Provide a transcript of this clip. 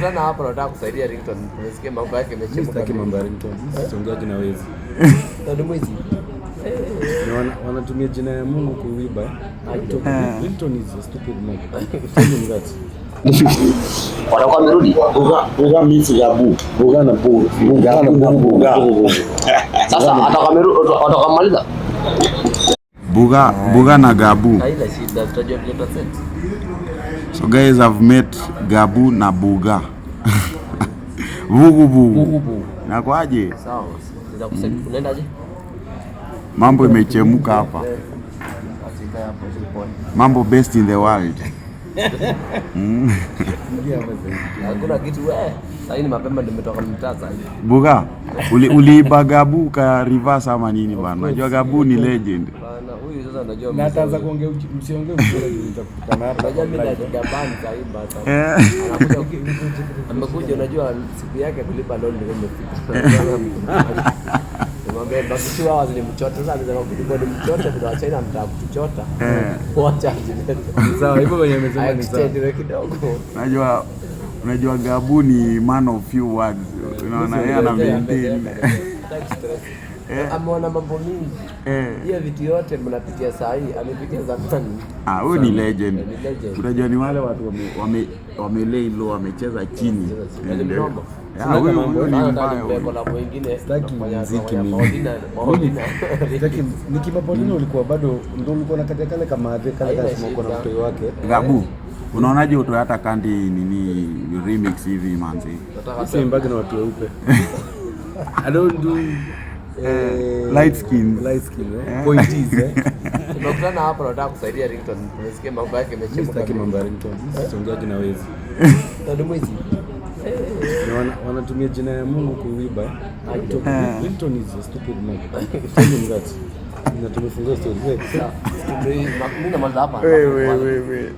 Sana hapa nataka kusaidia Ringtone. Unasikia mambo yake yamechemka. Sitaki mambo ya Ringtone. Siongea na Mwizi. Ndio Mwizi. Wanatumia jina ya Mungu kuiba. Ringtone is a stupid man. Tell him that. Wanakuwa wamerudi. Buga means Gabu. Buga na Buga. Buga na Buga. Sasa atakamaliza. Buga na Gabu. Haina shida, tutajua vile tutasema. So guys, I've met Gabu na Buga. Vugu. Na kwaje? Sawa. Ndio kusema unaendaje? Mambo imechemuka hapa. Mambo best in the world. Hakuna kitu wewe. Sasa ni mapema ndio nimetoka mtaa sasa. Buga, uliiba Gabu ka reverse ama nini bana? Unajua Gabu ni legend. Bana huyu sasa unajua na ataanza kuongea msiongee vizuri nitakutana hapa. Unajua mimi na Gabani kaiba sasa. Amekuja unajua siku yake kulipa loan ndio imefika. Mwambie basi tu hawa ni mchoto sasa anasema kulikuwa ni mchoto bila China mtaka kutuchota. Wacha ajilete. Sawa hivyo wenye amesema ni sawa. Ndio kidogo. Unajua Gabu ni man of few words. Unaona yeye ana maintain. Ameona mambo mingi. Hiyo vitu yote mnapitia saa hii amepitia zamani. Huyu ni legend. Unajua ni wale watu wamelei low wamecheza chini. Huyu ni mbaya. Sitaki muziki mimi. Nikipa Paulina ulikuwa bado ndio ulikuwa na kale kama adhe kale smoke na mtoi wake. Gabu, unaonaje utoe hata kandi nini remix hivi manzi? Sasa imbage na watu weupe. I don't do light skin. Pointies Tunakutana hapa nataka kusaidia Ringtone. Unasikia mambo yake yamechemka. Sitaki mambo ya Ringtone. Siongea na Mwizi. Ndio Mwizi. Wanatumia jina ya Mungu kuiba. Ringtone is a stupid man. Tell him that. Na tumefungua story. Mimi na mwanzo hapa. Wewe.